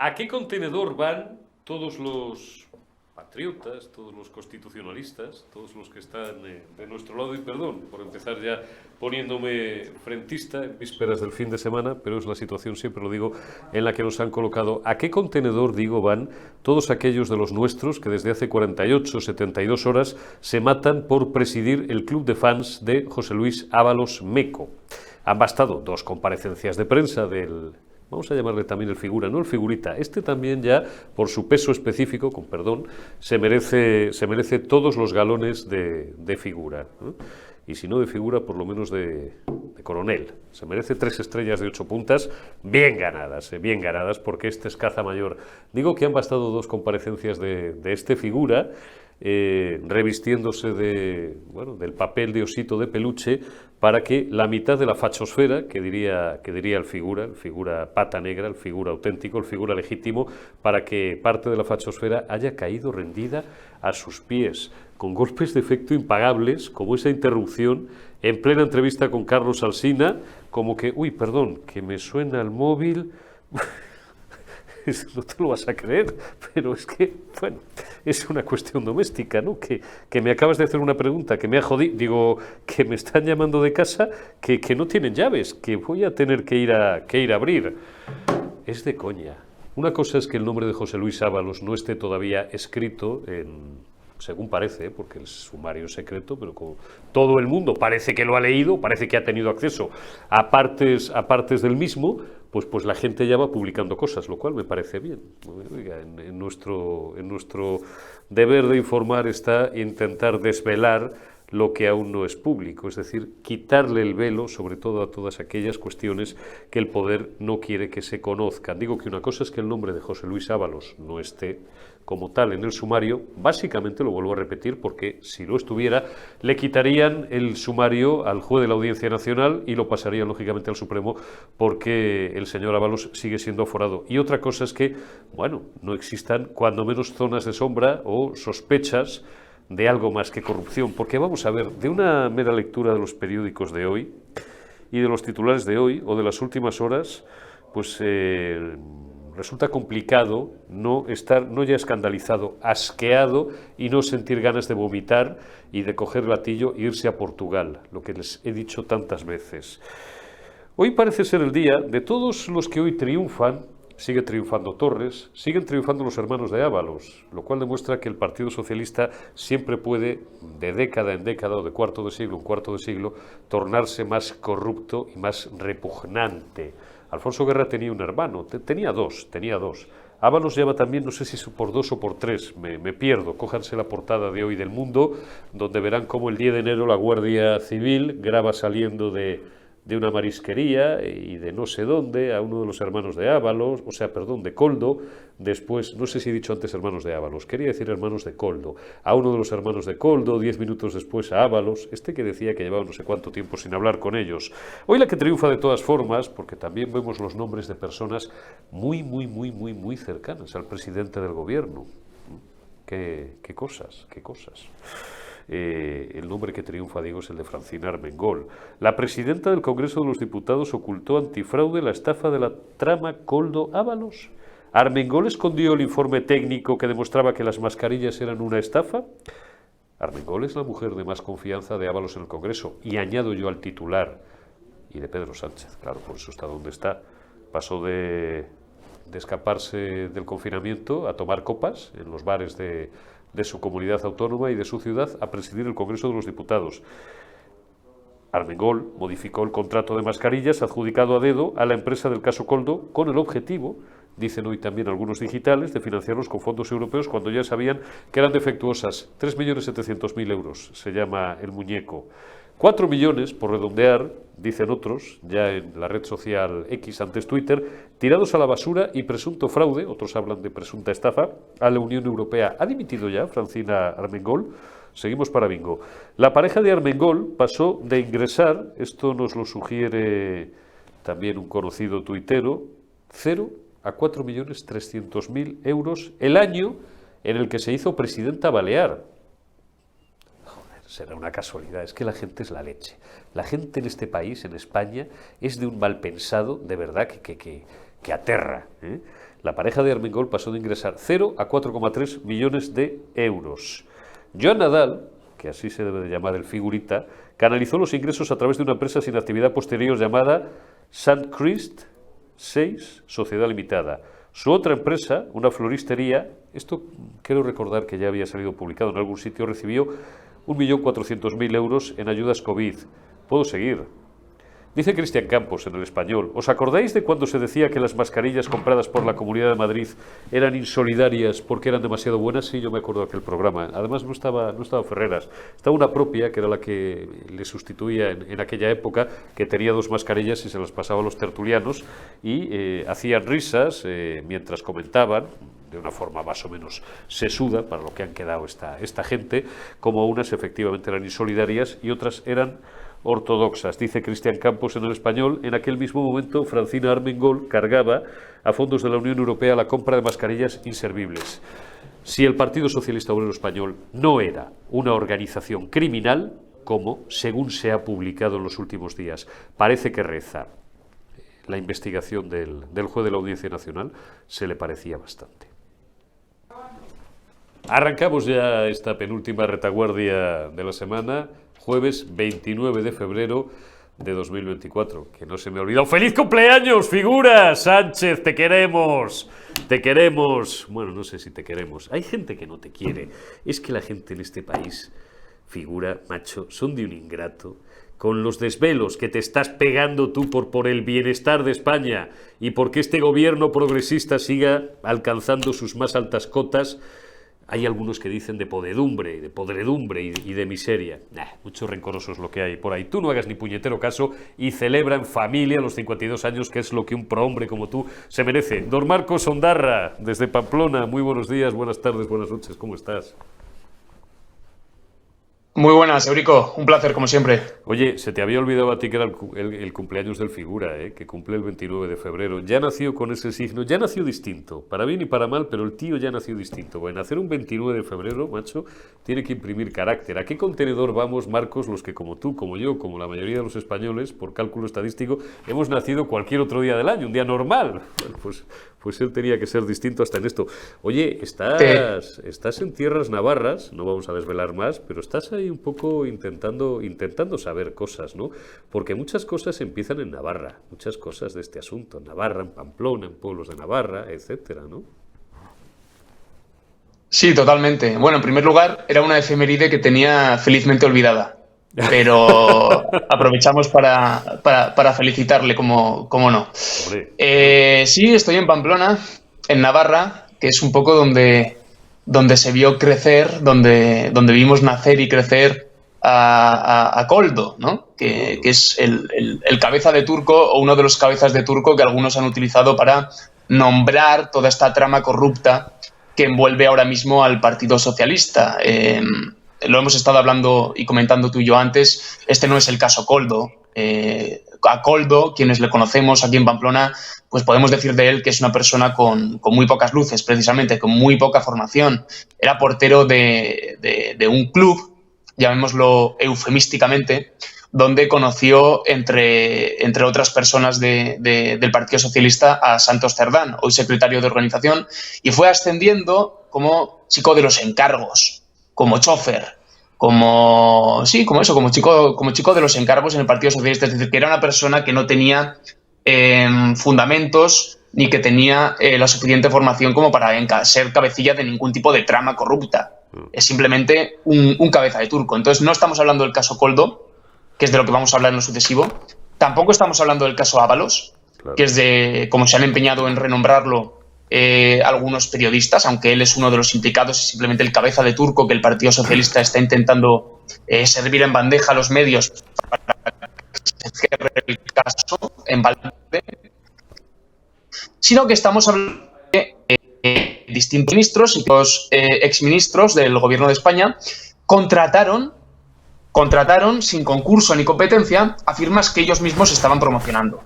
¿A qué contenedor van todos los patriotas, todos los constitucionalistas, todos los que están de nuestro lado? Y perdón por empezar ya poniéndome frentista en vísperas del fin de semana, pero es la situación, siempre lo digo, en la que nos han colocado. ¿A qué contenedor, digo, van todos aquellos de los nuestros que desde hace 48, 72 horas se matan por presidir el club de fans de José Luis Ábalos Meco? Han bastado 2 comparecencias de prensa del... Vamos a llamarle también el figura, no el figurita. Este también ya, por su peso específico, con perdón, se merece todos los galones de figura, ¿no? Y si no de figura, por lo menos de coronel. Se merece 3 estrellas de 8 puntas, bien ganadas, porque este es caza mayor. Digo que han bastado 2 comparecencias de este figura, revistiéndose del papel de osito de peluche, para que la mitad de la fachosfera, que diría el figura pata negra, el figura auténtico, el figura legítimo, para que parte de la fachosfera haya caído rendida a sus pies, con golpes de efecto impagables, como esa interrupción en plena entrevista con Carlos Alsina, como que, uy, perdón, que me suena el móvil... No te lo vas a creer, pero es que, bueno, es una cuestión doméstica, ¿no? Que me acabas de hacer una pregunta, que me ha jodido, digo, que me están llamando de casa, que no tienen llaves, que voy a tener que ir a abrir. Es de coña. Una cosa es que el nombre de José Luis Ábalos no esté todavía escrito según parece, porque el sumario es secreto, pero como todo el mundo parece que lo ha leído, parece que ha tenido acceso a partes del mismo, pues la gente ya va publicando cosas, lo cual me parece bien. Oiga, en nuestro deber de informar está intentar desvelar lo que aún no es público, es decir, quitarle el velo, sobre todo a todas aquellas cuestiones que el poder no quiere que se conozcan. Digo que una cosa es que el nombre de José Luis Ábalos no esté como tal en el sumario, básicamente lo vuelvo a repetir porque si lo estuviera le quitarían el sumario al juez de la Audiencia Nacional y lo pasarían lógicamente al Supremo porque el señor Ábalos sigue siendo aforado. Y otra cosa es que, bueno, no existan cuando menos zonas de sombra o sospechas de algo más que corrupción, porque vamos a ver, de una mera lectura de los periódicos de hoy y de los titulares de hoy o de las últimas horas, pues resulta complicado no estar, no ya escandalizado, asqueado y no sentir ganas de vomitar y de coger latillo e irse a Portugal, lo que les he dicho tantas veces. Hoy parece ser el día de todos los que hoy triunfan. Sigue triunfando Torres, siguen triunfando los hermanos de Ábalos, lo cual demuestra que el Partido Socialista siempre puede, de década en década o de cuarto de siglo en cuarto de siglo, tornarse más corrupto y más repugnante. Alfonso Guerra tenía un hermano, tenía dos. Ábalos lleva también, no sé si por 2 o por 3, me pierdo. Cójanse la portada de hoy del Mundo, donde verán cómo el 10 de enero la Guardia Civil graba saliendo de una marisquería y de no sé dónde a uno de los hermanos de Ábalos, de Coldo, después, no sé si he dicho antes hermanos de Ábalos, quería decir hermanos de Coldo, a uno de los hermanos de Coldo, 10 minutos después a Ábalos, que decía que llevaba no sé cuánto tiempo sin hablar con ellos. Hoy la que triunfa de todas formas, porque también vemos los nombres de personas muy cercanas al presidente del gobierno. Qué cosas. El nombre que triunfa, digo, es el de Francina Armengol. La presidenta del Congreso de los Diputados ocultó antifraude la estafa de la trama Coldo-Ábalos. ¿Armengol escondió el informe técnico que demostraba que las mascarillas eran una estafa? Armengol es la mujer de más confianza de Ábalos en el Congreso, y añado yo al titular, y de Pedro Sánchez, claro, por eso está donde está. Pasó de escaparse del confinamiento a tomar copas en los bares de su comunidad autónoma y de su ciudad a presidir el Congreso de los Diputados. Armengol modificó el contrato de mascarillas adjudicado a dedo a la empresa del caso Coldo con el objetivo, dicen hoy también algunos digitales, de financiarlos con fondos europeos cuando ya sabían que eran defectuosas. 3.700.000 euros se llama el muñeco. 4 millones, por redondear, dicen otros, ya en la red social X, antes Twitter, tirados a la basura y presunto fraude, otros hablan de presunta estafa, a la Unión Europea. ¿Ha dimitido ya Francina Armengol? Seguimos para bingo. La pareja de Armengol pasó de ingresar, esto nos lo sugiere también un conocido tuitero, 0 a 4.300.000 euros el año en el que se hizo presidenta balear. Será una casualidad, es que la gente es la leche. La gente en este país, en España, es de un mal pensado, de verdad, que que aterra. La pareja de Armengol pasó de ingresar 0 a 4,3 millones de euros. Joan Nadal, que así se debe de llamar el figurita, canalizó los ingresos a través de una empresa sin actividad posterior llamada Sant Crist 6 Sociedad Limitada. Su otra empresa, una floristería, esto quiero recordar que ya había salido publicado en algún sitio, recibió 1.400.000 euros en ayudas COVID. Puedo seguir. Dice Cristian Campos en El Español: ¿os acordáis de cuando se decía que las mascarillas compradas por la Comunidad de Madrid eran insolidarias porque eran demasiado buenas? Sí, yo me acuerdo de aquel programa. Además no estaba Ferreras, estaba una propia, que era la que le sustituía en aquella época, que tenía 2 mascarillas y se las pasaba a los tertulianos y hacían risas mientras comentaban, de una forma más o menos sesuda, para lo que han quedado esta gente, como unas efectivamente eran insolidarias y otras eran ortodoxas. Dice Cristian Campos en El Español: en aquel mismo momento Francina Armengol cargaba a fondos de la Unión Europea la compra de mascarillas inservibles. Si el Partido Socialista Obrero Español no era una organización criminal, como, según se ha publicado en los últimos días, parece que reza la investigación del juez de la Audiencia Nacional, se le parecía bastante. Arrancamos ya esta penúltima retaguardia de la semana, jueves 29 de febrero de 2024, que no se me ha olvidado. ¡Feliz cumpleaños, figura! Sánchez, te queremos, te queremos. Bueno, no sé si te queremos. Hay gente que no te quiere. Es que la gente en este país, figura, macho, son de un ingrato. Con los desvelos que te estás pegando tú por el bienestar de España y porque este gobierno progresista siga alcanzando sus más altas cotas, hay algunos que dicen de podredumbre y de miseria. Muchos rencorosos lo que hay por ahí. Tú no hagas ni puñetero caso y celebra en familia los 52 años, que es lo que un prohombre como tú se merece. Don Marcos Ondarra, desde Pamplona, muy buenos días, buenas tardes, buenas noches, ¿cómo estás? Muy buenas, Eurico. Un placer, como siempre. Oye, se te había olvidado a ti que era el cumpleaños del figura, que cumple el 29 de febrero. Ya nació con ese signo, ya nació distinto, para bien y para mal, pero el tío ya nació distinto. Bueno, nacer un 29 de febrero, macho, tiene que imprimir carácter. ¿A qué contenedor vamos, Marcos, los que como tú, como yo, como la mayoría de los españoles, por cálculo estadístico, hemos nacido cualquier otro día del año, un día normal? Bueno, pues él tenía que ser distinto hasta en esto. Oye, estás en tierras navarras, no vamos a desvelar más, pero estás ahí un poco intentando saber cosas, ¿no? Porque muchas cosas empiezan en Navarra, muchas cosas de este asunto, en Navarra, en Pamplona, en pueblos de Navarra, etcétera, ¿no? Sí, totalmente. Bueno, en primer lugar, era una efeméride que tenía felizmente olvidada, pero aprovechamos para felicitarle, como no. Sí, estoy en Pamplona, en Navarra, que es un poco donde se vio crecer, donde vimos nacer y crecer a Koldo, ¿no? Que es el cabeza de turco, o uno de los cabezas de turco que algunos han utilizado para nombrar toda esta trama corrupta que envuelve ahora mismo al Partido Socialista. Lo hemos estado hablando y comentando tú y yo antes. Este no es el caso Koldo. A Koldo, quienes le conocemos aquí en Pamplona, pues podemos decir de él que es una persona con muy pocas luces, precisamente, con muy poca formación. Era portero de un club, llamémoslo eufemísticamente, donde conoció, entre otras personas del Partido Socialista, a Santos Cerdán, hoy secretario de organización, y fue ascendiendo como chico de los encargos, como chofer, como chico de los encargos en el Partido Socialista. Es decir, que era una persona que no tenía fundamentos ni que tenía la suficiente formación como para ser cabecilla de ningún tipo de trama corrupta. Es simplemente un cabeza de turco. Entonces no estamos hablando del caso Koldo, que es de lo que vamos a hablar en lo sucesivo. Tampoco estamos hablando del caso Ábalos, claro, que es de, como se han empeñado en renombrarlo algunos periodistas, aunque él es uno de los implicados, es simplemente el cabeza de turco que el Partido Socialista está intentando servir en bandeja a los medios para que se cierre el caso en balde, sino que estamos hablando de distintos ministros y los exministros del gobierno de España contrataron sin concurso ni competencia a firmas que ellos mismos estaban promocionando.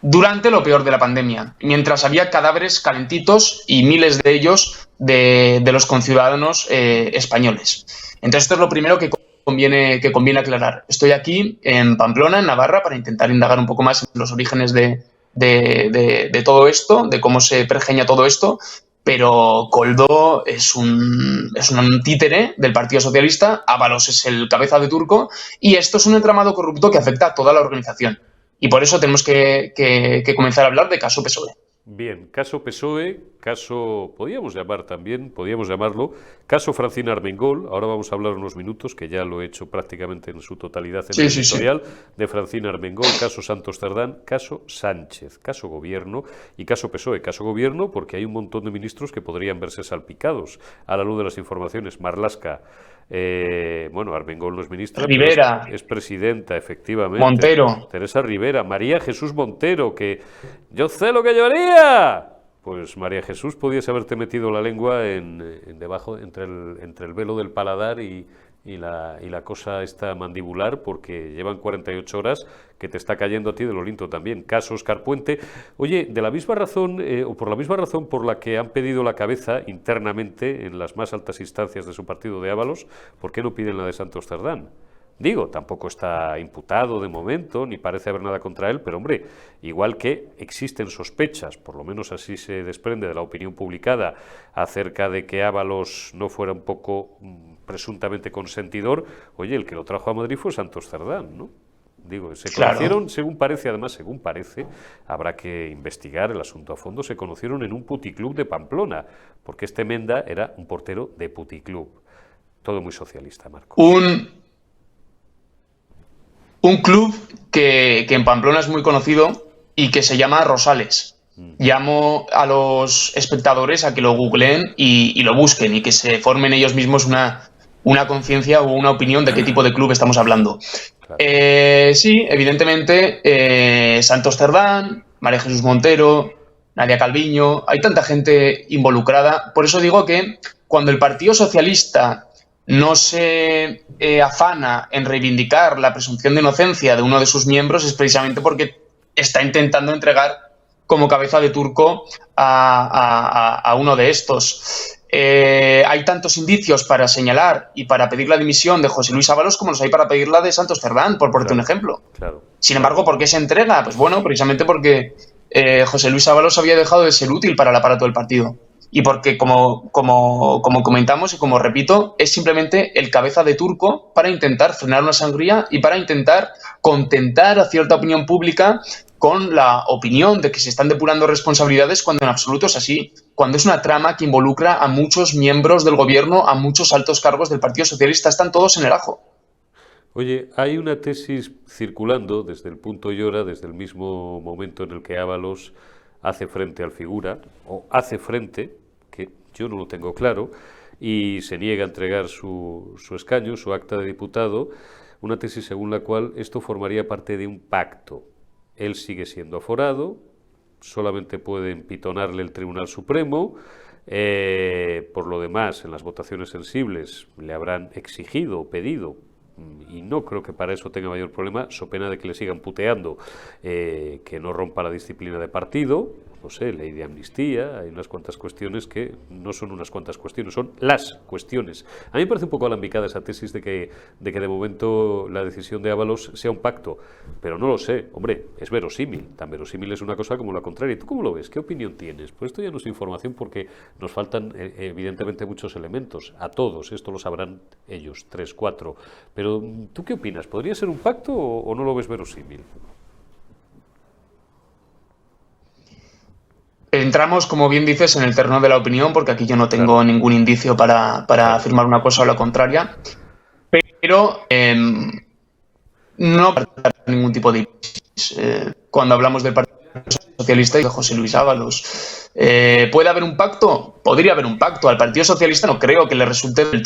Durante lo peor de la pandemia, mientras había cadáveres calentitos y miles de ellos de los conciudadanos españoles. Entonces esto es lo primero que conviene aclarar. Estoy aquí en Pamplona, en Navarra, para intentar indagar un poco más en los orígenes de de todo esto, de cómo se pergeña todo esto, pero Koldo es un títere del Partido Socialista, Ábalos es el cabeza de turco, y esto es un entramado corrupto que afecta a toda la organización. Y por eso tenemos que comenzar a hablar de caso PSOE. Bien, caso PSOE, podríamos llamarlo, caso Francina Armengol. Ahora vamos a hablar unos minutos, que ya lo he hecho prácticamente en su totalidad en el editorial, de Francina Armengol, caso Santos Cerdán, caso Sánchez, caso Gobierno y caso PSOE. Caso Gobierno porque hay un montón de ministros que podrían verse salpicados a la luz de las informaciones. Marlaska, Armengol no es ministra, Rivera, es presidenta, efectivamente. Montero. Teresa Rivera, María Jesús Montero, que yo sé lo que yo haría. Pues María Jesús, podías haberte metido la lengua en debajo, entre el velo del paladar y la cosa esta mandibular, porque llevan 48 horas que te está cayendo a ti de lo lindo también. Caso Óscar Puente. Oye, de la misma razón, o por la misma razón por la que han pedido la cabeza internamente en las más altas instancias de su partido de Ábalos, ¿por qué no piden la de Santos Cerdán? Digo, tampoco está imputado de momento, ni parece haber nada contra él, pero hombre, igual que existen sospechas, por lo menos así se desprende de la opinión publicada, acerca de que Ábalos no fuera un poco presuntamente consentidor, oye, el que lo trajo a Madrid fue Santos Cerdán, ¿no? Digo, se conocieron, según parece, habrá que investigar el asunto a fondo, se conocieron en un puticlub de Pamplona, porque este Menda era un portero de puticlub. Todo muy socialista, Marcos. Un club que en Pamplona es muy conocido y que se llama Rosales. Llamo a los espectadores a que lo googleen y lo busquen y que se formen ellos mismos una conciencia o una opinión de qué tipo de club estamos hablando. Claro. Sí, evidentemente, Santos Cerdán, María Jesús Montero, Nadia Calviño, hay tanta gente involucrada. Por eso digo que cuando el Partido Socialista no se afana en reivindicar la presunción de inocencia de uno de sus miembros, es precisamente porque está intentando entregar como cabeza de turco a uno de estos. Hay tantos indicios para señalar y para pedir la dimisión de José Luis Ábalos como los hay para pedir la de Santos Cerdán, por ponerte un ejemplo. Claro. Sin embargo, ¿por qué se entrega? Pues bueno, precisamente porque José Luis Ábalos había dejado de ser útil para el aparato del partido. Y porque, como comentamos y como repito, es simplemente el cabeza de turco para intentar frenar una sangría y para intentar contentar a cierta opinión pública con la opinión de que se están depurando responsabilidades, cuando en absoluto es así. Cuando es una trama que involucra a muchos miembros del gobierno, a muchos altos cargos del Partido Socialista, están todos en el ajo. Oye, hay una tesis circulando desde el punto y hora, desde el mismo momento en el que Ábalos hace frente al figura, o hace frente, que yo no lo tengo claro, y se niega a entregar su escaño, su acta de diputado, una tesis según la cual esto formaría parte de un pacto. Él sigue siendo aforado, solamente puede empitonarle el Tribunal Supremo, por lo demás, en las votaciones sensibles le habrán exigido o pedido, y no creo que para eso tenga mayor problema, so pena de que le sigan puteando, que no rompa la disciplina de partido, no sé, ley de amnistía, hay unas cuantas cuestiones que no son unas cuantas cuestiones, son las cuestiones. A mí me parece un poco alambicada esa tesis de que de momento la decisión de Ábalos sea un pacto, pero no lo sé, hombre, es verosímil, tan verosímil es una cosa como la contraria. ¿Tú cómo lo ves? ¿Qué opinión tienes? Pues esto ya no es información porque nos faltan evidentemente muchos elementos, a todos, esto lo sabrán ellos, 3, 4, pero ¿tú qué opinas? ¿Podría ser un pacto o no lo ves verosímil? Entramos, como bien dices, en el terreno de la opinión, porque aquí yo no tengo ningún indicio para afirmar una cosa o la contraria, pero no para ningún tipo de cuando hablamos del Partido Socialista y de José Luis Ábalos. ¿Puede haber un pacto? Podría haber un pacto. Al Partido Socialista no creo que le resulte del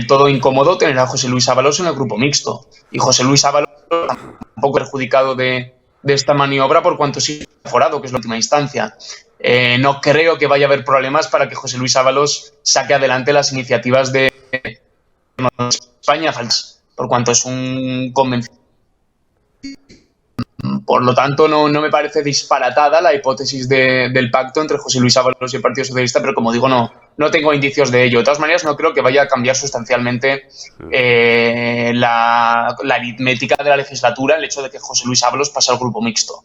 todo incómodo tener a José Luis Ábalos en el grupo mixto. Y José Luis Ábalos tampoco perjudicado de esta maniobra por cuanto sí aforado, que es la última instancia. No creo que vaya a haber problemas para que José Luis Ábalos saque adelante las iniciativas de España, por cuanto es un convencido. Por lo tanto, no me parece disparatada la hipótesis del pacto entre José Luis Ábalos y el Partido Socialista, pero como digo, no tengo indicios de ello. De todas maneras, no creo que vaya a cambiar sustancialmente la aritmética de la legislatura el hecho de que José Luis Ábalos pase al grupo mixto.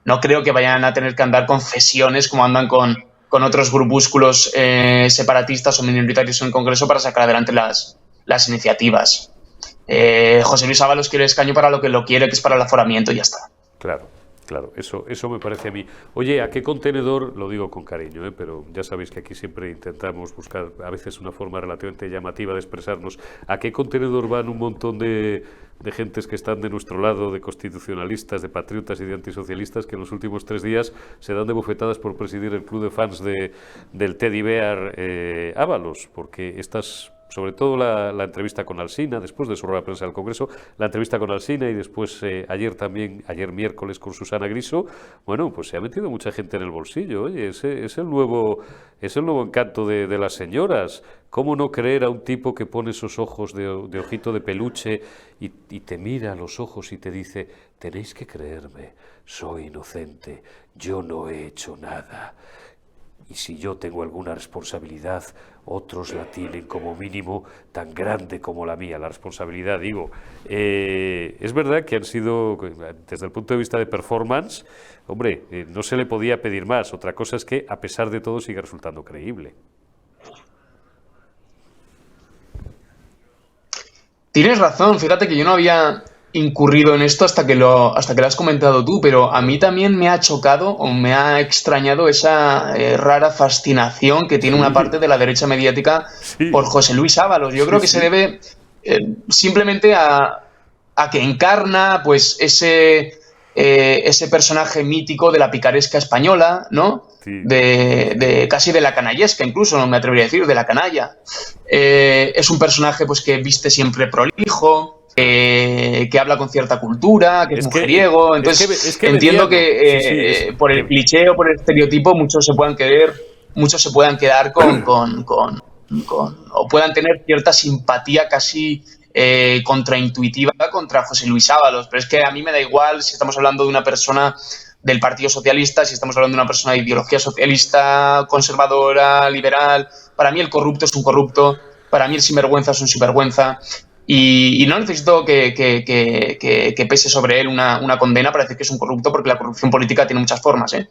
no creo que vayan a tener que andar con cesiones como andan con otros grupúsculos separatistas o minoritarios en el Congreso para sacar adelante las iniciativas. José Luis Ábalos quiere el escaño para lo que lo quiere, que es para el aforamiento, y ya está. Claro. Claro, eso me parece a mí. Oye, ¿a qué contenedor? Lo digo con cariño, pero ya sabéis que aquí siempre intentamos buscar a veces una forma relativamente llamativa de expresarnos. ¿A qué contenedor van un montón de gentes que están de nuestro lado, de constitucionalistas, de patriotas y de antisocialistas, que en los últimos 3 días se dan de bofetadas por presidir el club de fans del Teddy Bear Ábalos? Porque sobre todo la entrevista con Alsina, después de su rueda de prensa del Congreso, la entrevista con Alsina y después ayer miércoles con Susana Griso, bueno, pues se ha metido mucha gente en el bolsillo. Oye, es el nuevo encanto de las señoras. ¿Cómo no creer a un tipo que pone esos ojos de ojito de peluche y te mira a los ojos y te dice: tenéis que creerme, soy inocente, yo no he hecho nada? Y si yo tengo alguna responsabilidad, otros la tienen como mínimo tan grande como la mía. La responsabilidad, digo, es verdad que han sido, desde el punto de vista de performance, hombre, no se le podía pedir más. Otra cosa es que, a pesar de todo, sigue resultando creíble. Tienes razón, fíjate que yo no había incurrido en esto hasta que lo has comentado tú, pero a mí también me ha chocado o me ha extrañado esa rara fascinación que tiene una parte de la derecha mediática por José Luis Ábalos. Yo creo que se debe simplemente a que encarna pues ese personaje mítico de la picaresca española, ¿no? Sí. Casi de la canallesca, incluso, no me atrevería a decir, de la canalla. Es un personaje pues que viste siempre prolijo, que habla con cierta cultura, que es mujeriego. Entonces, entiendo que por el cliché o por el estereotipo muchos se puedan quedar o puedan tener cierta simpatía casi contraintuitiva contra José Luis Ábalos. Pero es que a mí me da igual si estamos hablando de una persona del Partido Socialista, si estamos hablando de una persona de ideología socialista, conservadora, liberal. Para mí el corrupto es un corrupto, para mí el sinvergüenza es un sinvergüenza. Y no necesito que pese sobre él una condena para decir que es un corrupto, porque la corrupción política tiene muchas formas. Para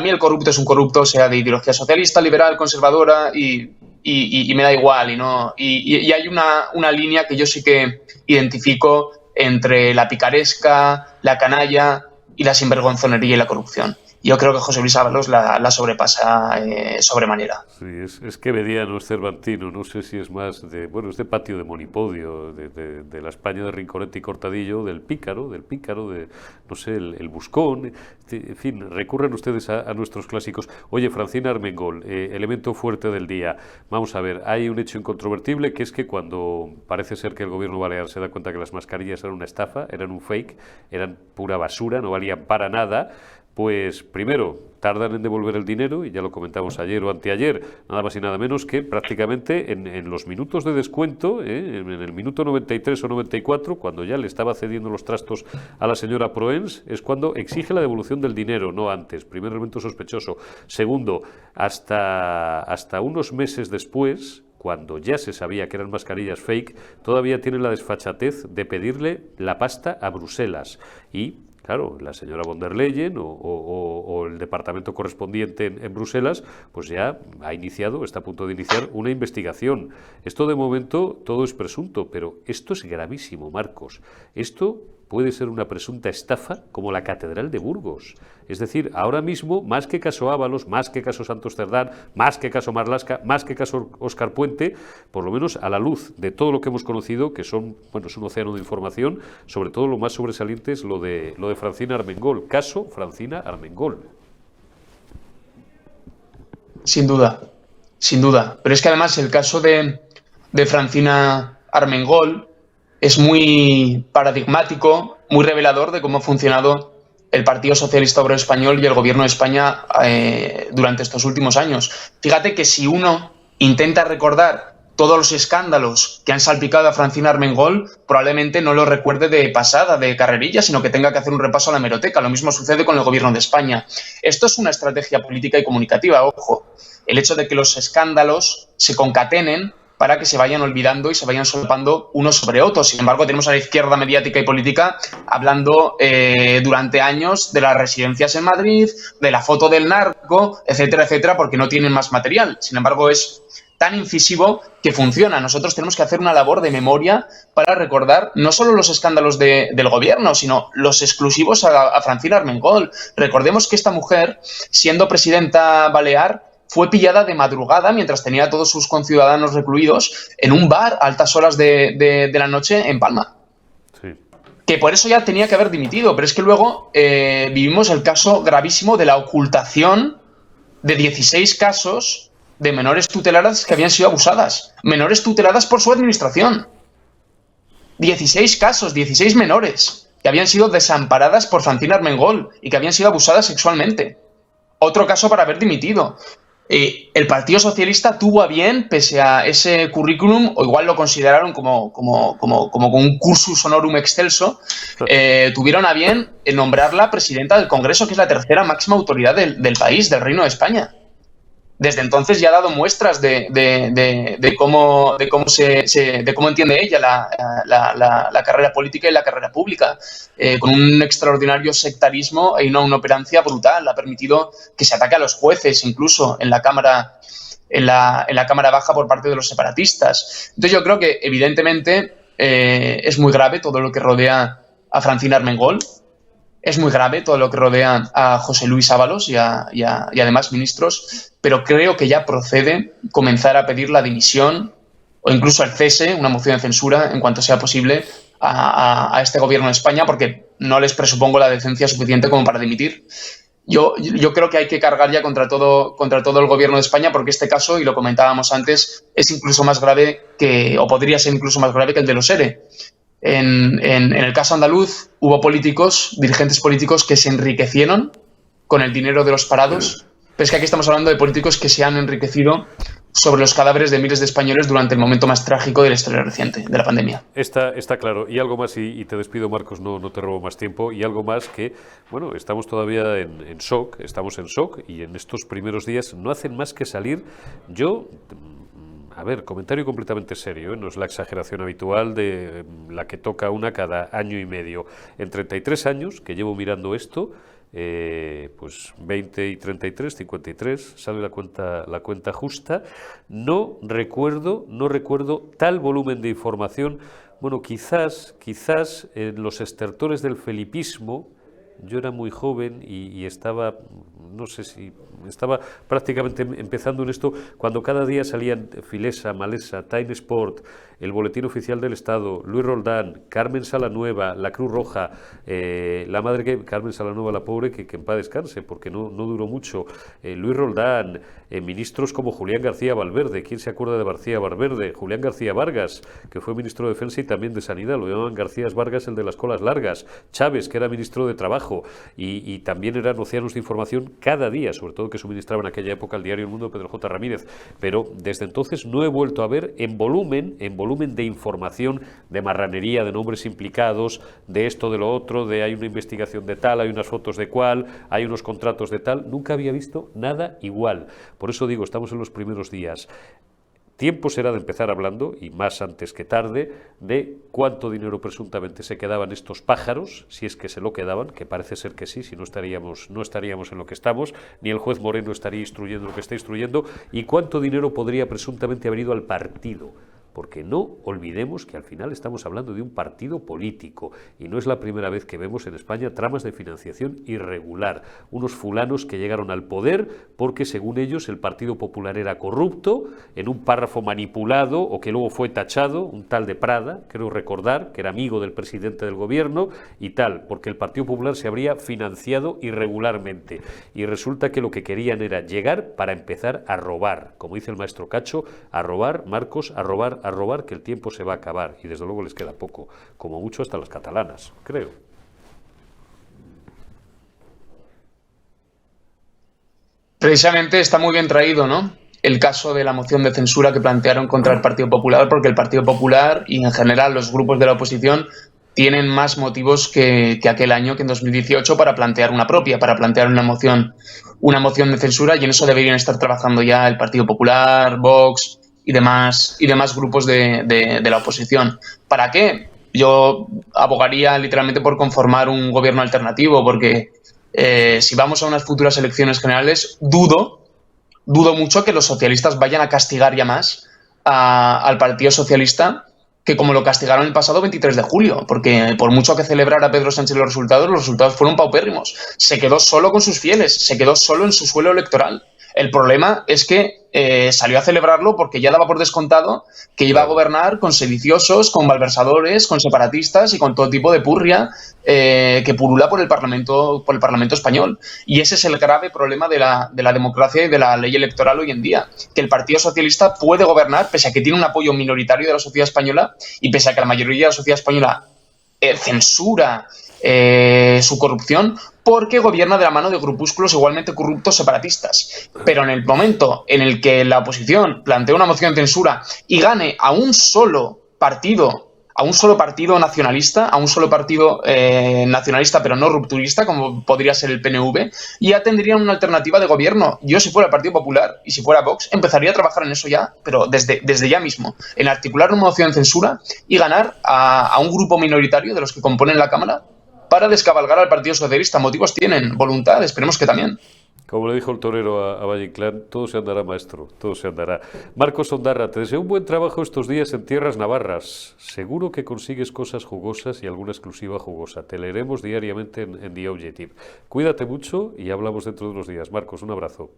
mí el corrupto es un corrupto, sea de ideología socialista, liberal, conservadora, y me da igual. Y hay una línea que yo sí que identifico entre la picaresca, la canalla y la sinvergonzonería y la corrupción. Yo creo que José Luis Ábalos la sobrepasa sobremanera. Sí, es quevediano, es cervantino, no sé si es más es de patio de monipodio, de la España de Rinconete y Cortadillo, del pícaro, no sé, el buscón. En fin, recurren ustedes a nuestros clásicos. Oye, Francina Armengol, elemento fuerte del día. Vamos a ver, hay un hecho incontrovertible, que es que cuando parece ser que el gobierno balear se da cuenta que las mascarillas eran una estafa, eran un fake, eran pura basura, no valían para nada, pues primero tardan en devolver el dinero, y ya lo comentamos ayer o anteayer, nada más y nada menos que prácticamente en los minutos de descuento, en el minuto 93 o 94, cuando ya le estaba cediendo los trastos a la señora Proens, es cuando exige la devolución del dinero, no antes. Primer elemento sospechoso. Segundo, hasta unos meses después, cuando ya se sabía que eran mascarillas fake, todavía tienen la desfachatez de pedirle la pasta a Bruselas. Y claro, la señora von der Leyen o el departamento correspondiente en Bruselas, pues ya está a punto de iniciar una investigación. Esto de momento todo es presunto, pero esto es gravísimo, Marcos. Esto puede ser una presunta estafa como la Catedral de Burgos. Es decir, ahora mismo, más que caso Ábalos, más que caso Santos Cerdán, más que caso Marlaska, más que caso Óscar Puente, por lo menos a la luz de todo lo que hemos conocido, que es un océano de información, sobre todo lo más sobresaliente es lo de Francina Armengol. Caso Francina Armengol. Sin duda. Pero es que además el caso de Francina Armengol es muy paradigmático, muy revelador de cómo ha funcionado el Partido Socialista Obrero Español y el Gobierno de España durante estos últimos años. Fíjate que si uno intenta recordar todos los escándalos que han salpicado a Francina Armengol, probablemente no lo recuerde de pasada, de carrerilla, sino que tenga que hacer un repaso a la hemeroteca. Lo mismo sucede con el Gobierno de España. Esto es una estrategia política y comunicativa, ojo. El hecho de que los escándalos se concatenen para que se vayan olvidando y se vayan solapando unos sobre otros. Sin embargo, tenemos a la izquierda mediática y política hablando durante años de las residencias en Madrid, de la foto del narco, etcétera, etcétera, porque no tienen más material. Sin embargo, es tan incisivo que funciona. Nosotros tenemos que hacer una labor de memoria para recordar no solo los escándalos del gobierno, sino los exclusivos a Francina Armengol. Recordemos que esta mujer, siendo presidenta balear, fue pillada de madrugada mientras tenía a todos sus conciudadanos recluidos en un bar a altas horas de la noche en Palma. Sí. Que por eso ya tenía que haber dimitido, pero es que luego vivimos el caso gravísimo de la ocultación de 16 casos de menores tuteladas que habían sido abusadas. Menores tuteladas por su administración. 16 casos, 16 menores que habían sido desamparadas por Francina Armengol y que habían sido abusadas sexualmente. Otro caso para haber dimitido. El Partido Socialista tuvo a bien, pese a ese currículum, o igual lo consideraron como un cursus honorum excelso, tuvieron a bien nombrarla presidenta del Congreso, que es la tercera máxima autoridad del país, del Reino de España. Desde entonces ya ha dado muestras de cómo entiende ella la carrera política y la carrera pública, con un extraordinario sectarismo y una inoperancia brutal. Ha permitido que se ataque a los jueces, incluso en la Cámara Baja por parte de los separatistas. Entonces yo creo que evidentemente es muy grave todo lo que rodea a Francina Armengol. Es muy grave todo lo que rodea a José Luis Ábalos y a demás ministros, pero creo que ya procede comenzar a pedir la dimisión o incluso el cese, una moción de censura, en cuanto sea posible, a este gobierno de España, porque no les presupongo la decencia suficiente como para dimitir. Yo creo que hay que cargar ya contra todo el gobierno de España, porque este caso, y lo comentábamos antes, es incluso más grave o podría ser incluso más grave que el de los ERE. En el caso andaluz hubo dirigentes políticos que se enriquecieron con el dinero de los parados, pero es que aquí estamos hablando de políticos que se han enriquecido sobre los cadáveres de miles de españoles durante el momento más trágico de la historia reciente, de la pandemia. Está claro. Y algo más, y te despido, Marcos, no te robo más tiempo, y algo más que, bueno, estamos todavía en shock, y en estos primeros días no hacen más que salir. A ver, comentario completamente serio, no es la exageración habitual de la que toca una cada año y medio. En 33 años que llevo mirando esto, pues 20 y 33, 53, sale la cuenta justa, no recuerdo tal volumen de información. Bueno, quizás en los estertores del felipismo, yo era muy joven y estaba, no sé si estaba prácticamente empezando en esto, cuando cada día salían Filesa, Malesa, Time Sport, el Boletín Oficial del Estado, Luis Roldán, Carmen Salanueva, la Cruz Roja, la madre que Carmen Salanueva, la pobre, que en paz descanse, porque no duró mucho, Luis Roldán, ministros como Julián García Valverde, ¿quién se acuerda de García Valverde? Julián García Vargas, que fue ministro de Defensa y también de Sanidad, lo llamaban García Vargas, el de las colas largas, Chávez, que era ministro de Trabajo, y también eran océanos de información cada día, sobre todo que suministraba en aquella época el diario El Mundo, Pedro J. Ramírez, pero desde entonces no he vuelto a ver en volumen de información, de marranería, de nombres implicados, de esto, de lo otro, de hay una investigación de tal, hay unas fotos de cual, hay unos contratos de tal. Nunca había visto nada igual. Por eso digo, estamos en los primeros días. Tiempo será de empezar hablando, y más antes que tarde, de cuánto dinero presuntamente se quedaban estos pájaros, si es que se lo quedaban, que parece ser que sí, si no estaríamos en lo que estamos, ni el juez Moreno estaría instruyendo lo que está instruyendo, y cuánto dinero podría presuntamente haber ido al partido. Porque no olvidemos que al final estamos hablando de un partido político y no es la primera vez que vemos en España tramas de financiación irregular. Unos fulanos que llegaron al poder porque, según ellos, el Partido Popular era corrupto, en un párrafo manipulado o que luego fue tachado, un tal de Prada, creo recordar, que era amigo del presidente del gobierno y tal, porque el Partido Popular se habría financiado irregularmente. Y resulta que lo que querían era llegar para empezar a robar, como dice el maestro Cacho, a robar, Marcos, a robar, que el tiempo se va a acabar y desde luego les queda poco, como mucho hasta las catalanas, creo. Precisamente está muy bien traído, ¿no?, el caso de la moción de censura que plantearon contra el Partido Popular, porque el Partido Popular y en general los grupos de la oposición tienen más motivos que aquel año, que en 2018, para plantear una moción de censura, y en eso deberían estar trabajando ya el Partido Popular, Vox y demás grupos de la oposición. ¿Para qué? Yo abogaría literalmente por conformar un gobierno alternativo, porque si vamos a unas futuras elecciones generales, dudo mucho que los socialistas vayan a castigar ya más al Partido Socialista que como lo castigaron el pasado 23 de julio, porque por mucho que celebrara Pedro Sánchez los resultados fueron paupérrimos. Se quedó solo con sus fieles, se quedó solo en su suelo electoral. El problema es que salió a celebrarlo porque ya daba por descontado que iba a gobernar con sediciosos, con malversadores, con separatistas y con todo tipo de purria que pulula por el Parlamento español. Y ese es el grave problema de la democracia y de la ley electoral hoy en día, que el Partido Socialista puede gobernar pese a que tiene un apoyo minoritario de la sociedad española y pese a que la mayoría de la sociedad española censura su corrupción, porque gobierna de la mano de grupúsculos igualmente corruptos separatistas. Pero en el momento en el que la oposición plantea una moción de censura y gane a un solo partido nacionalista, a un solo partido nacionalista pero no rupturista, como podría ser el PNV, ya tendrían una alternativa de gobierno. Yo, si fuera el Partido Popular y si fuera Vox, empezaría a trabajar en eso ya, pero desde ya mismo, en articular una moción de censura y ganar a un grupo minoritario de los que componen la Cámara para descabalgar al Partido Socialista. Motivos tienen, voluntad, esperemos que también. Como le dijo el torero a Valle Inclán, todo se andará, maestro, todo se andará. Marcos Ondarra, te deseo un buen trabajo estos días en tierras navarras. Seguro que consigues cosas jugosas y alguna exclusiva jugosa. Te leeremos diariamente en The Objective. Cuídate mucho y hablamos dentro de unos días. Marcos, un abrazo.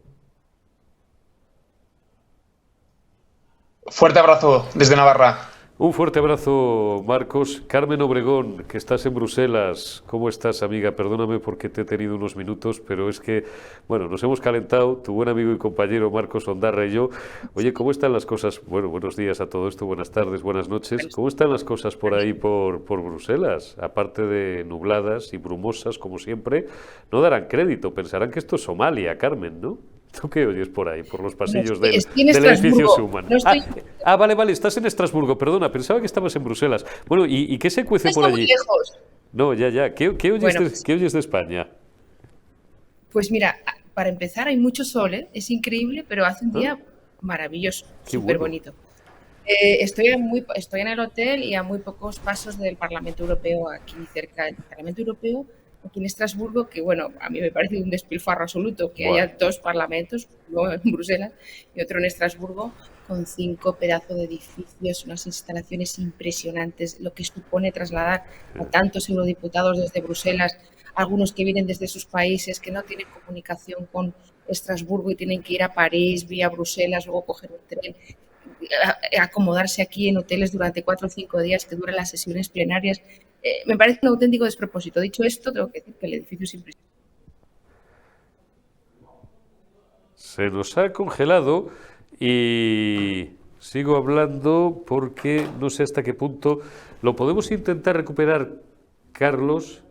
Fuerte abrazo desde Navarra. Un fuerte abrazo, Marcos. Carmen Obregón, que estás en Bruselas. ¿Cómo estás, amiga? Perdóname porque te he tenido unos minutos, pero es que, bueno, nos hemos calentado, tu buen amigo y compañero Marcos Ondarra y yo. Oye, ¿cómo están las cosas? Bueno, buenos días a todo esto, buenas tardes, buenas noches. ¿Cómo están las cosas por ahí, por Bruselas? Aparte de nubladas y brumosas, como siempre, no darán crédito, pensarán que esto es Somalia, Carmen, ¿no? ¿Tú qué oyes por ahí, por los pasillos del edificio Schumann? No estoy... Vale, estás en Estrasburgo, perdona, pensaba que estabas en Bruselas. Bueno, ¿y qué se cuece por allí? Muy lejos. No, ya. ¿Qué oyes de España? Pues mira, para empezar hay mucho sol, ¿eh? Es increíble, pero hace un día maravilloso, súper bonito. Estoy en el hotel y a muy pocos pasos del Parlamento Europeo, aquí cerca del Parlamento Europeo, aquí en Estrasburgo, que bueno, a mí me parece un despilfarro absoluto que haya dos parlamentos, uno en Bruselas y otro en Estrasburgo, con 5 pedazos de edificios, unas instalaciones impresionantes, lo que supone trasladar a tantos eurodiputados desde Bruselas, algunos que vienen desde sus países, que no tienen comunicación con Estrasburgo y tienen que ir a París, vía Bruselas, luego coger un tren, acomodarse aquí en hoteles durante 4 o 5 días que duran las sesiones plenarias. Me parece un auténtico despropósito. Dicho esto, tengo que decir que el edificio es impresionante. Se nos ha congelado y sigo hablando porque no sé hasta qué punto lo podemos intentar recuperar. Carlos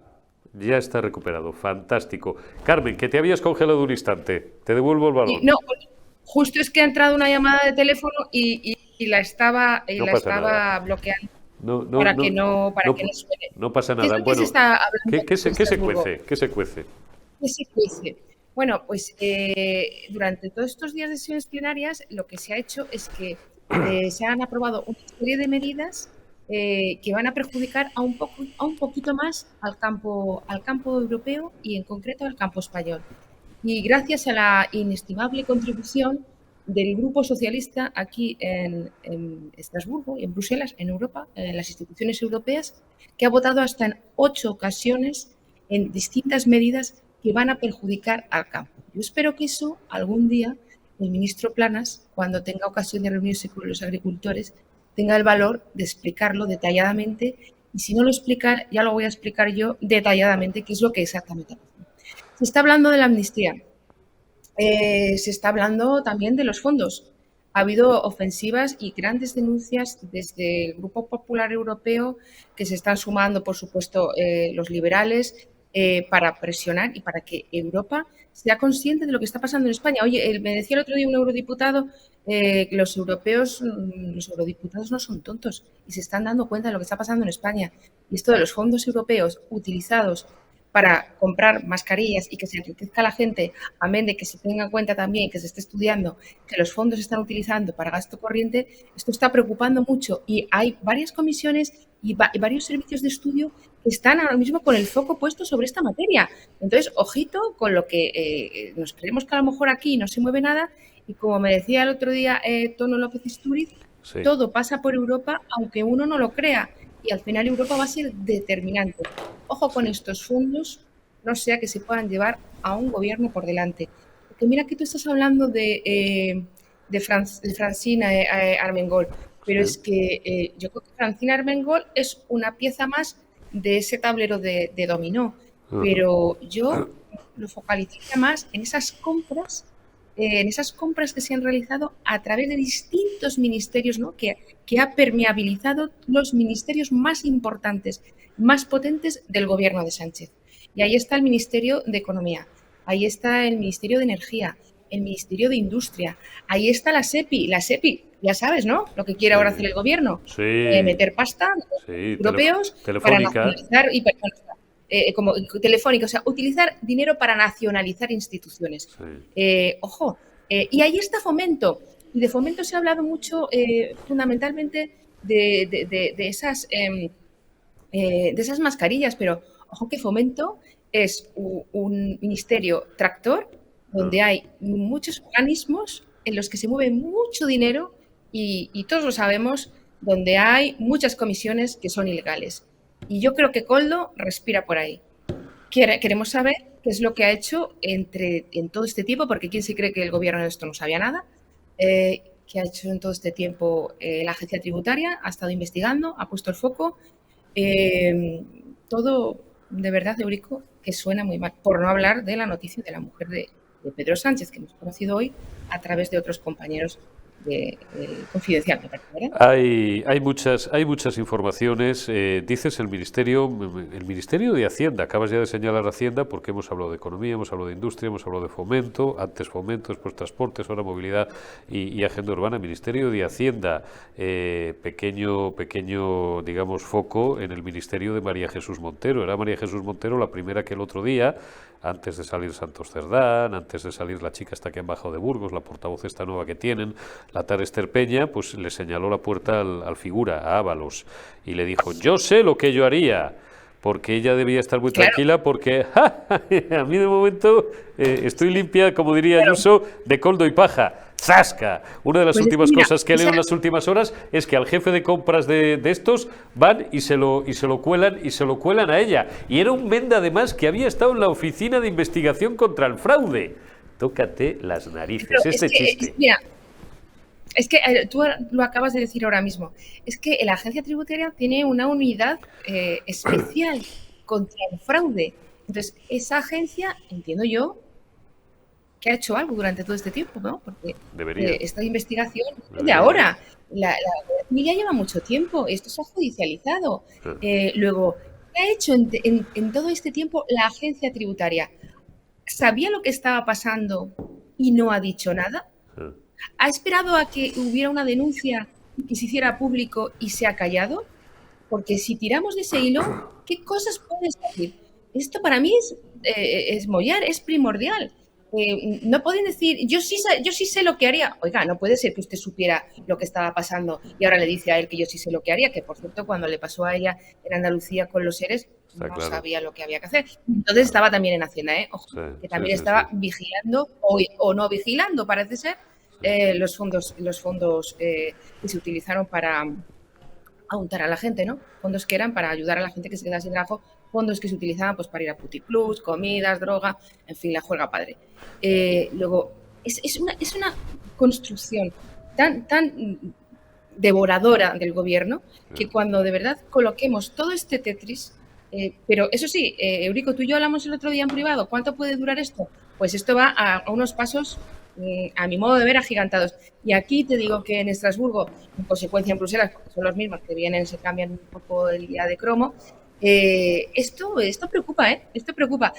ya está recuperado, fantástico. Carmen, que te habías congelado un instante, te devuelvo el balón. No, justo es que ha entrado una llamada de teléfono y la estaba bloqueando. Para que no suene. No pasa nada. Bueno, ¿qué se cuece? ¿Qué se cuece? Bueno, pues durante todos estos días de sesiones plenarias lo que se ha hecho es que se han aprobado una serie de medidas que van a perjudicar a un poquito más al campo europeo y en concreto al campo español. Y gracias a la inestimable contribución del Grupo Socialista aquí en Estrasburgo y en Bruselas, en Europa, en las instituciones europeas, que ha votado hasta en 8 ocasiones en distintas medidas que van a perjudicar al campo. Yo espero que eso algún día el ministro Planas, cuando tenga ocasión de reunirse con los agricultores, tenga el valor de explicarlo detalladamente y si no lo explica, ya lo voy a explicar yo detalladamente qué es lo que exactamente ha pasado. Se está hablando de la amnistía. Se está hablando también de los fondos. Ha habido ofensivas y grandes denuncias desde el Grupo Popular Europeo que se están sumando, por supuesto, los liberales para presionar y para que Europa sea consciente de lo que está pasando en España. Oye, me decía el otro día un eurodiputado que los eurodiputados no son tontos y se están dando cuenta de lo que está pasando en España. Y esto de los fondos europeos utilizados para comprar mascarillas y que se enriquezca la gente, amén de que se tenga en cuenta también, que se esté estudiando, que los fondos se están utilizando para gasto corriente, esto está preocupando mucho y hay varias comisiones y varios servicios de estudio que están ahora mismo con el foco puesto sobre esta materia. Entonces, ojito con lo que nos creemos que a lo mejor aquí no se mueve nada y como me decía el otro día Tono López Istúriz, sí, todo pasa por Europa aunque uno no lo crea y al final Europa va a ser determinante. Ojo con estos fondos, no sea que se puedan llevar a un gobierno por delante. Porque mira que tú estás hablando de Francina Armengol, pero sí, es que yo creo que Francina Armengol es una pieza más de ese tablero de dominó, pero yo lo focalizaría más en esas compras que se han realizado a través de distintos ministerios, ¿no? que ha permeabilizado los ministerios más importantes, más potentes del gobierno de Sánchez. Y ahí está el Ministerio de Economía, ahí está el Ministerio de Energía, el Ministerio de Industria, ahí está la SEPI, ya sabes, ¿no? Lo que quiere ahora hacer el gobierno, sí, meter pasta, europeos, para nacionalizar y como Telefónica, o sea, utilizar dinero para nacionalizar instituciones. Sí. Ojo, y ahí está Fomento. Y de Fomento se ha hablado mucho, fundamentalmente, de esas mascarillas, pero ojo que Fomento es un ministerio tractor donde hay muchos organismos en los que se mueve mucho dinero y todos lo sabemos, donde hay muchas comisiones que son ilegales. Y yo creo que Koldo respira por ahí. Queremos saber qué es lo que ha hecho en todo este tiempo, porque ¿quién se cree que el gobierno de esto no sabía nada? ¿Qué ha hecho en todo este tiempo la agencia tributaria? Ha estado investigando, ha puesto el foco. Todo, de verdad, Eurico, que suena muy mal. Por no hablar de la noticia de la mujer de Pedro Sánchez, que hemos conocido hoy a través de otros compañeros de Confidencial, me parece, ¿verdad? Hay muchas informaciones. Dices el Ministerio de Hacienda. Acabas ya de señalar Hacienda porque hemos hablado de economía, hemos hablado de industria, hemos hablado de fomento, antes fomento, después transportes, ahora movilidad y agenda urbana. Ministerio de Hacienda, pequeño, digamos, foco en el Ministerio de María Jesús Montero. Era María Jesús Montero la primera que el otro día, antes de salir Santos Cerdán, antes de salir la chica hasta que han bajado de Burgos, la portavoz esta nueva que tienen, la tal Esther Peña, pues le señaló la puerta al figura, a Ábalos, y le dijo, yo sé lo que yo haría, porque ella debía estar muy tranquila, porque a mí de momento estoy limpia, como diría Ayuso, de coldo y paja. ¡Zasca! Una de las últimas cosas que leo en las últimas horas es que al jefe de compras de estos van y se lo cuelan a ella. Y era un Menda, además, que había estado en la Oficina de Investigación contra el Fraude. Tócate las narices, chiste. Mira, es que tú lo acabas de decir ahora mismo. Es que la agencia tributaria tiene una unidad especial contra el fraude. Entonces, esa agencia, entiendo yo, que ha hecho algo durante todo este tiempo, ¿no? Porque esta investigación es de ahora. La ya lleva mucho tiempo. Esto se ha judicializado. Luego, ¿qué ha hecho en todo este tiempo la agencia tributaria? ¿Sabía lo que estaba pasando y no ha dicho nada? ¿Ha esperado a que hubiera una denuncia y se hiciera público y se ha callado? Porque si tiramos de ese hilo, ¿qué cosas puedes decir? Esto para mí es mollar, es primordial. No pueden decir, yo sí sé lo que haría. Oiga, no puede ser que usted supiera lo que estaba pasando y ahora le dice a él que yo sí sé lo que haría, que por cierto, cuando le pasó a ella en Andalucía con los seres, no sabía lo que había que hacer. Entonces estaba también en Hacienda, ojo, que también estaba vigilando o no vigilando, parece ser, los fondos que se utilizaron para untar a la gente, ¿no? Fondos que eran para ayudar a la gente que se quedaba sin trabajo, fondos que se utilizaban pues para ir a Puti Plus, comidas, droga, en fin, la juerga padre. Luego, es una construcción tan devoradora del gobierno que cuando de verdad coloquemos todo este Tetris, pero eso sí, Eurico, tú y yo hablamos el otro día en privado, ¿cuánto puede durar esto? Pues esto va a unos pasos, a mi modo de ver, agigantados. Y aquí te digo que en Estrasburgo, en consecuencia en Bruselas, porque son los mismos que vienen, se cambian un poco el día de cromo, esto preocupa, esto preocupa.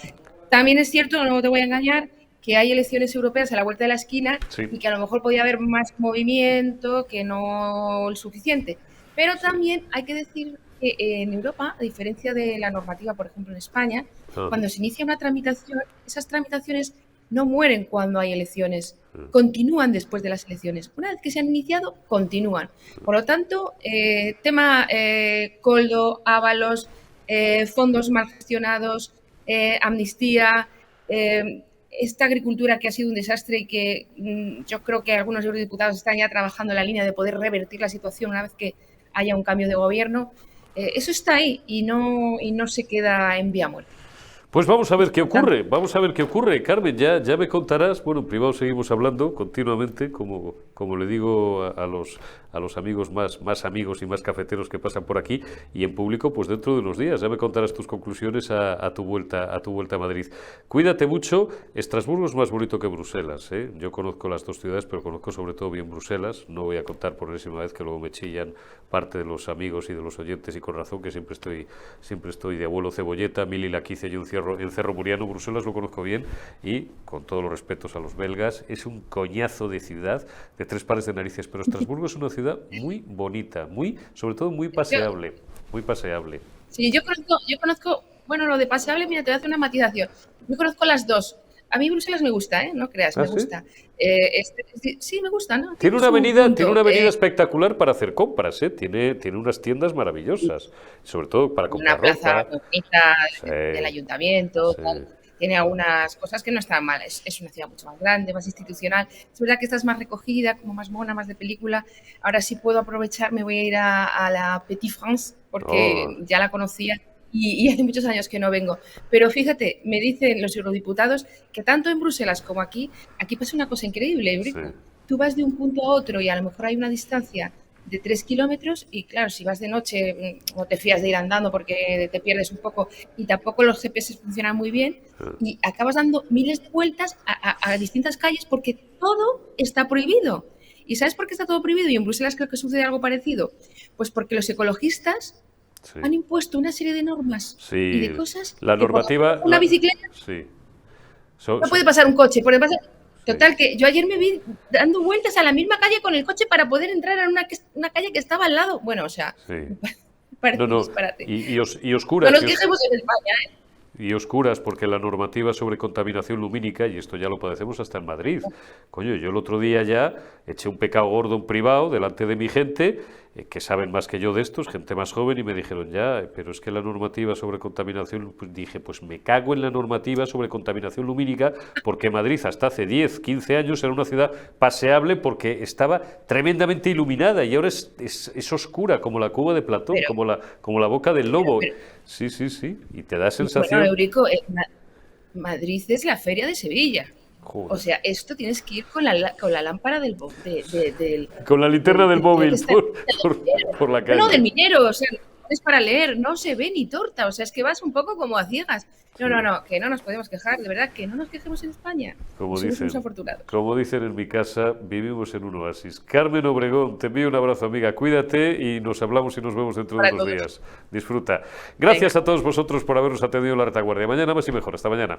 También es cierto, no te voy a engañar, que hay elecciones europeas a la vuelta de la esquina y que a lo mejor podía haber más movimiento que no el suficiente. Pero también hay que decir que en Europa, a diferencia de la normativa, por ejemplo, en España, cuando se inicia una tramitación, esas tramitaciones no mueren cuando hay elecciones, continúan después de las elecciones. Una vez que se han iniciado, continúan. Por lo tanto, tema Coldo, Ábalos, fondos mal gestionados, amnistía, esta agricultura que ha sido un desastre y que yo creo que algunos eurodiputados están ya trabajando en la línea de poder revertir la situación una vez que haya un cambio de gobierno, eso está ahí y no se queda en vía muerta. Pues vamos a ver qué ocurre, Carmen, ya me contarás. Bueno, en privado seguimos hablando continuamente, como le digo a los amigos más amigos y más cafeteros que pasan por aquí, y en público, pues dentro de unos días ya me contarás tus conclusiones a tu vuelta a Madrid. Cuídate mucho. Estrasburgo es más bonito que Bruselas, ¿eh? Yo conozco las dos ciudades, pero conozco sobre todo bien Bruselas. No voy a contar por enésima vez, que luego me chillan parte de los amigos y de los oyentes, y con razón, que siempre estoy de abuelo cebolleta, Mili la quise y un Cerro Muriano. Bruselas lo conozco bien, y con todos los respetos a los belgas, es un coñazo de ciudad de tres pares de narices, pero Estrasburgo es una ciudad muy bonita, sobre todo muy paseable. Sí, yo conozco, bueno, lo de paseable, mira, te voy a hacer una matización. Yo conozco las dos. A mí Bruselas me gusta, no creas, me gusta. Sí, me gusta, ¿no? Tiene una avenida espectacular para hacer compras, Tiene unas tiendas maravillosas, sobre todo para comprar ropa. Una plaza bonita del sí, ayuntamiento, tal. Tiene algunas cosas que no están mal. Es una ciudad mucho más grande, más institucional. Es verdad que esta es más recogida, como más mona, más de película. Ahora sí puedo aprovechar, me voy a ir a la Petite France, porque ya la conocía y hace muchos años que no vengo. Pero fíjate, me dicen los eurodiputados que tanto en Bruselas como aquí pasa una cosa increíble, Eurico. Sí. Tú vas de un punto a otro y a lo mejor hay una distancia de 3 kilómetros y claro, si vas de noche no te fías de ir andando porque te pierdes un poco y tampoco los GPS funcionan muy bien y acabas dando miles de vueltas a distintas calles porque todo está prohibido. ¿Y sabes por qué está todo prohibido? Y en Bruselas creo que sucede algo parecido. Pues porque los ecologistas han impuesto una serie de normas y de cosas. La normativa... Una bicicleta no puede pasar un coche, por ejemplo. Total, que yo ayer me vi dando vueltas a la misma calle con el coche para poder entrar a una calle que estaba al lado. Bueno, o sea, parece un disparate. Y oscuras. No nos quejemos en España, Y oscuras, porque la normativa sobre contaminación lumínica, y esto ya lo padecemos hasta en Madrid. Coño, yo el otro día ya eché un pecado gordo en privado delante de mi gente, que saben más que yo de estos, gente más joven, y me dijeron, pero es que la normativa sobre contaminación, pues dije, pues me cago en la normativa sobre contaminación lumínica, porque Madrid hasta hace 10, 15 años era una ciudad paseable porque estaba tremendamente iluminada, y ahora es oscura, como la cueva de Platón, como la boca del lobo. Sí, y te da sensación... Bueno, Eurico, Madrid es la feria de Sevilla. Joder. O sea, esto tienes que ir con la lámpara del con la linterna del móvil por la calle. No, del minero, o sea, es para leer, no se ve ni torta, o sea, es que vas un poco como a ciegas. No, que no nos podemos quejar, de verdad, que no nos quejemos en España. Somos afortunados. Como dicen en mi casa, vivimos en un oasis. Carmen Obregón, te envío un abrazo, amiga, cuídate y nos hablamos y nos vemos dentro de unos días. Disfruta. Gracias a todos vosotros por habernos atendido en la retaguardia. Mañana más y mejor. Hasta mañana.